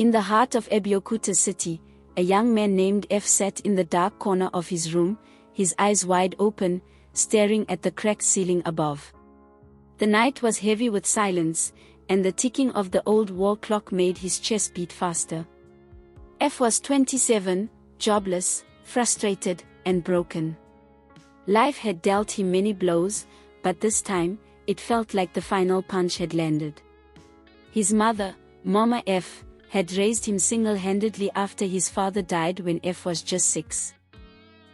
In the heart of Abeokuta city, a young man named F sat in the dark corner of his room, his eyes wide open, staring at the cracked ceiling above. The night was heavy with silence, and the ticking of the old wall clock made his chest beat faster. F was 27, jobless, frustrated, and broken. Life had dealt him many blows, but this time, it felt like the final punch had landed. His mother, Mama F, had raised him single-handedly after his father died when F was just 6.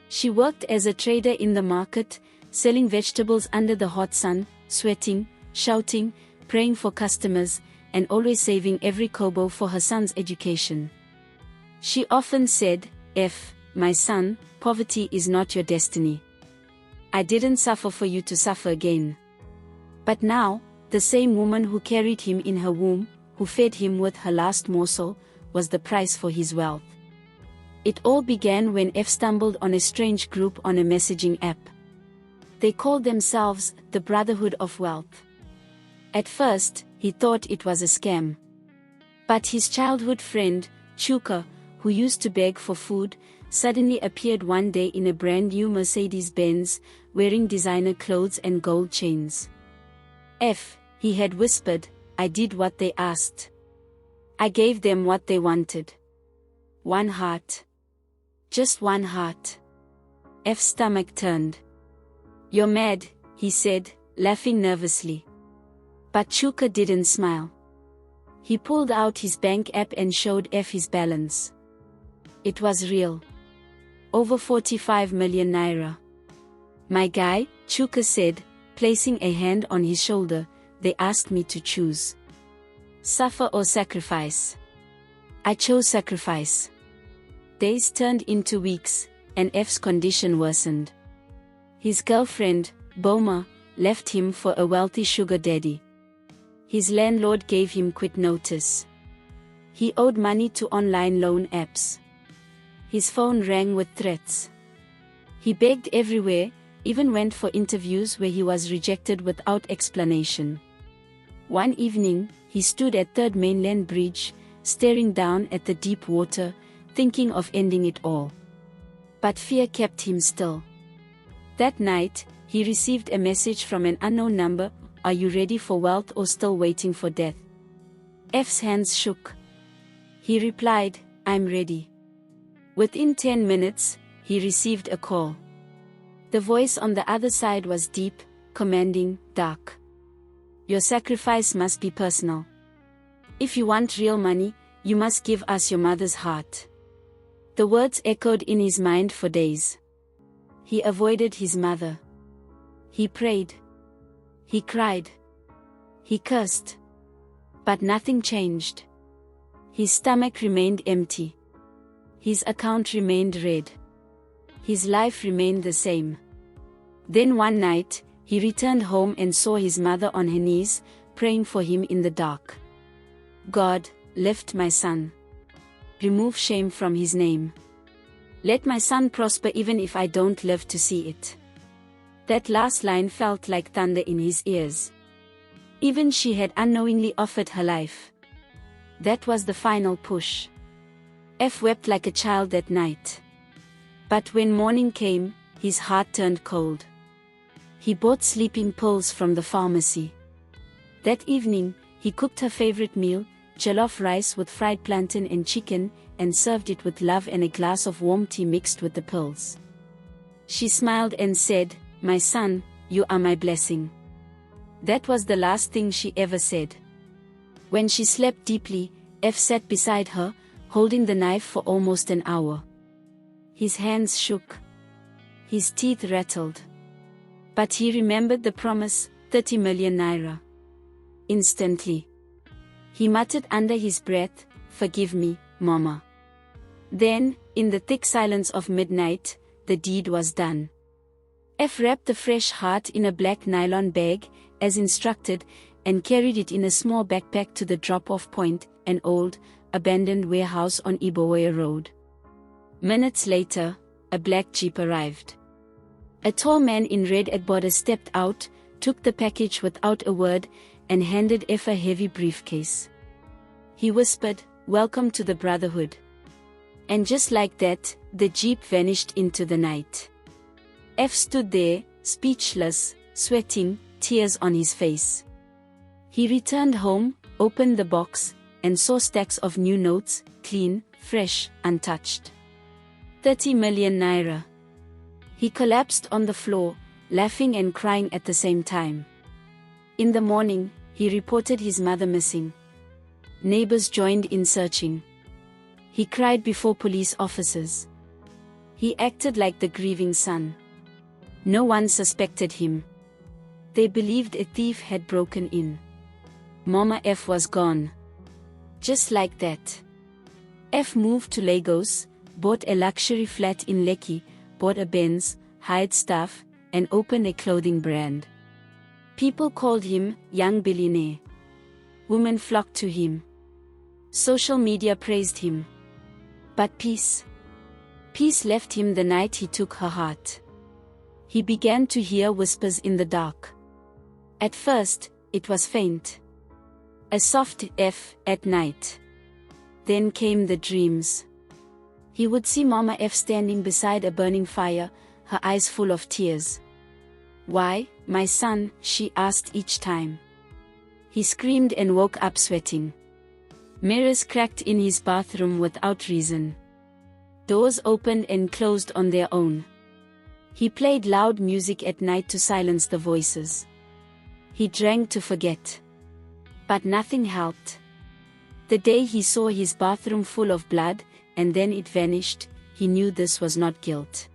She worked as a trader in the market, selling vegetables under the hot sun, sweating, shouting, praying for customers, and always saving every kobo for her son's education. She often said, "F, my son, poverty is not your destiny. I didn't suffer for you to suffer again." But now, the same woman who carried him in her womb, who fed him with her last morsel, was the price for his wealth. It all began when F stumbled on a strange group on a messaging app. They called themselves the Brotherhood of Wealth. At first, he thought it was a scam. But his childhood friend, Chuka, who used to beg for food, suddenly appeared one day in a brand new Mercedes-Benz, wearing designer clothes and gold chains. "F," he had whispered, "I did what they asked. I gave them what they wanted. One heart. Just one heart." F's stomach turned. "You're mad," he said, laughing nervously. But Chuka didn't smile. He pulled out his bank app and showed F his balance. It was real. Over 45 million naira. "My guy," Chuka said, placing a hand on his shoulder, "they asked me to choose. Suffer or sacrifice. I chose sacrifice." Days turned into weeks, and F's condition worsened. His girlfriend, Boma, left him for a wealthy sugar daddy. His landlord gave him quit notice. He owed money to online loan apps. His phone rang with threats. He begged everywhere, even went for interviews where he was rejected without explanation. One evening, he stood at Third Mainland Bridge, staring down at the deep water, thinking of ending it all. But fear kept him still. That night, he received a message from an unknown number. "Are you ready for wealth or still waiting for death?" F's hands shook. He replied, "I'm ready." Within 10 minutes, he received a call. The voice on the other side was deep, commanding, dark. "Your sacrifice must be personal. If you want real money, you must give us your mother's heart." The words echoed in his mind for days. He avoided his mother. He prayed. He cried. He cursed. But nothing changed. His stomach remained empty. His account remained red. His life remained the same. Then one night, he returned home and saw his mother on her knees, praying for him in the dark. "God, lift my son. Remove shame from his name. Let my son prosper even if I don't live to see it." That last line felt like thunder in his ears. Even she had unknowingly offered her life. That was the final push. F wept like a child that night. But when morning came, his heart turned cold. He bought sleeping pills from the pharmacy. That evening, he cooked her favorite meal, jollof rice with fried plantain and chicken, and served it with love and a glass of warm tea mixed with the pills. She smiled and said, "My son, you are my blessing." That was the last thing she ever said. When she slept deeply, F sat beside her, holding the knife for almost an hour. His hands shook. His teeth rattled. But he remembered the promise, 30 million naira. Instantly. He muttered under his breath, "Forgive me, Mama." Then, in the thick silence of midnight, the deed was done. F wrapped the fresh heart in a black nylon bag, as instructed, and carried it in a small backpack to the drop-off point, an old, abandoned warehouse on Ibowoya Road. Minutes later, a black jeep arrived. A tall man in red at border stepped out, took the package without a word, and handed F a heavy briefcase. He whispered, welcome to the Brotherhood." And just like that, the jeep vanished into the night. F stood there, speechless, sweating, tears on his face. He returned home, opened the box, and saw stacks of new notes, clean, fresh, untouched. 30 million naira. He collapsed on the floor, laughing and crying at the same time. In the morning, he reported his mother missing. Neighbors joined in searching. He cried before police officers. He acted like the grieving son. No one suspected him. They believed a thief had broken in. Mama F was gone. Just like that. F moved to Lagos, bought a luxury flat in Lekki, bought a Benz, hired staff, and opened a clothing brand. People called him young billionaire. Women flocked to him. Social media praised him. But peace left him the night he took her heart. He began to hear whispers in the dark. At first, it was faint. A soft F at night. Then came the dreams. He would see Mama F standing beside a burning fire, her eyes full of tears. "Why, my son?" she asked each time. He screamed and woke up sweating. Mirrors cracked in his bathroom without reason. Doors opened and closed on their own. He played loud music at night to silence the voices. He drank to forget. But nothing helped. The day he saw his bathroom full of blood, and then it vanished, he knew this was not guilt.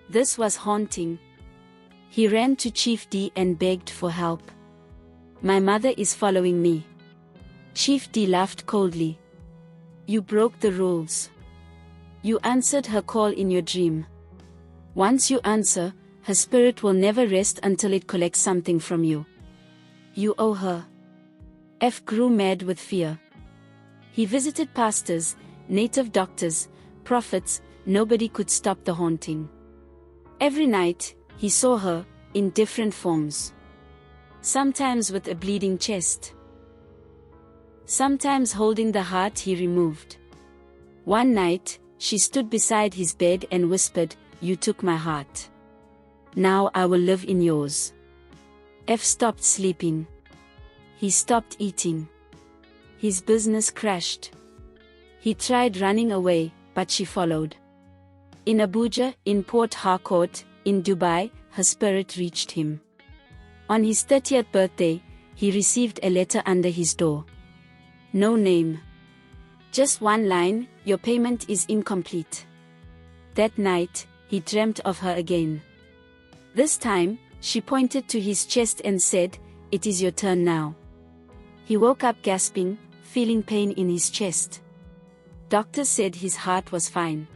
This was haunting. He ran to Chief D and begged for help. "My mother is following me." Chief D laughed coldly. "You broke the rules. You answered her call in your dream. Once you answer, her spirit will never rest until it collects something from you. You owe her." F grew mad with fear. He visited pastors, native doctors, prophets. Nobody could stop the haunting. Every night, he saw her, in different forms. Sometimes with a bleeding chest. Sometimes holding the heart he removed. One night, she stood beside his bed and whispered, "You took my heart. Now I will live in yours." F stopped sleeping. He stopped eating. His business crashed. He tried running away, but she followed. In Abuja, in Port Harcourt, in Dubai, her spirit reached him. On his 30th birthday, he received a letter under his door. No name. Just one line, "Your payment is incomplete." That night, he dreamt of her again. This time, she pointed to his chest and said, "It is your turn now." He woke up gasping, feeling pain in his chest. Doctors said his heart was fine.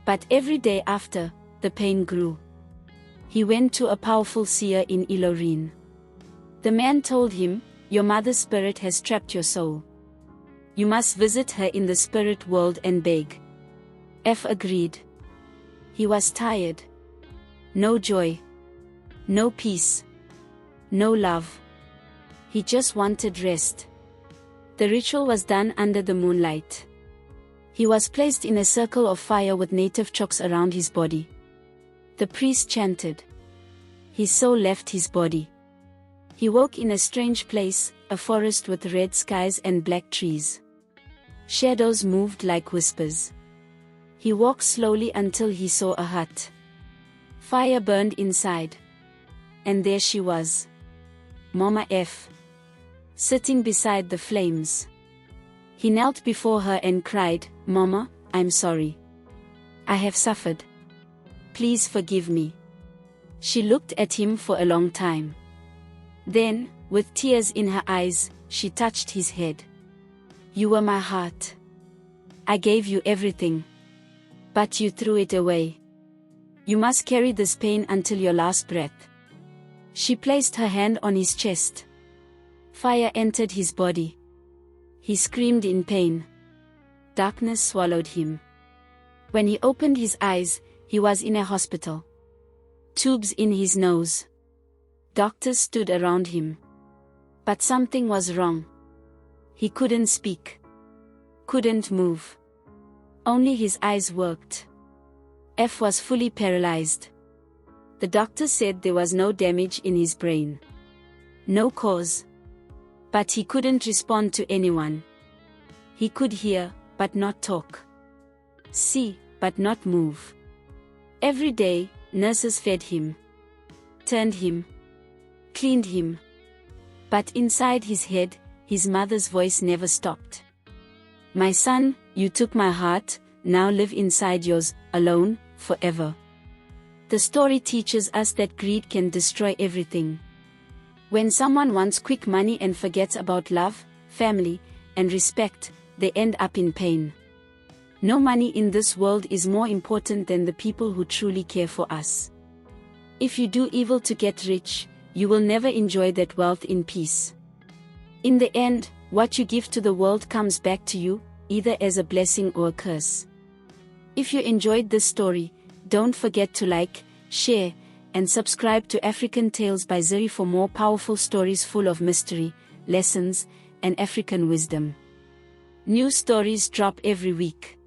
But every day after, the pain grew. He went to a powerful seer in Ilorin. The man told him, "Your mother's spirit has trapped your soul. You must visit her in the spirit world and beg." F agreed. He was tired. No joy. No peace. No love. He just wanted rest. The ritual was done under the moonlight. He was placed in a circle of fire with native chalks around his body. The priest chanted. His soul left his body. He woke in a strange place, a forest with red skies and black trees. Shadows moved like whispers. He walked slowly until he saw a hut. Fire burned inside. And there she was. Mama F. Sitting beside the flames. He knelt before her and cried, "Mama, I'm sorry. I have suffered. Please forgive me." She looked at him for a long time. Then, with tears in her eyes, she touched his head. "You were my heart. I gave you everything. But you threw it away. You must carry this pain until your last breath." She placed her hand on his chest. Fire entered his body. He screamed in pain. Darkness swallowed him. When he opened his eyes, he was in a hospital. Tubes in his nose. Doctors stood around him. But something was wrong. He couldn't speak. couldn't move. Only his eyes worked. F was fully paralyzed. The doctor said there was no damage in his brain. No cause. But he couldn't respond to anyone. He could hear, but not talk. See, but not move. Every day, nurses fed him, turned him, cleaned him. But inside his head, his mother's voice never stopped. My son, you took my heart, now live inside yours, alone, forever. The story teaches us that greed can destroy everything. When someone wants quick money and forgets about love, family, and respect, they end up in pain. No money in this world is more important than the people who truly care for us. If you do evil to get rich, you will never enjoy that wealth in peace. In the end, what you give to the world comes back to you, either as a blessing or a curse. If you enjoyed this story, don't forget to like, share, and subscribe to African Tales by Zuri for more powerful stories full of mystery, lessons, and African wisdom. New stories drop every week.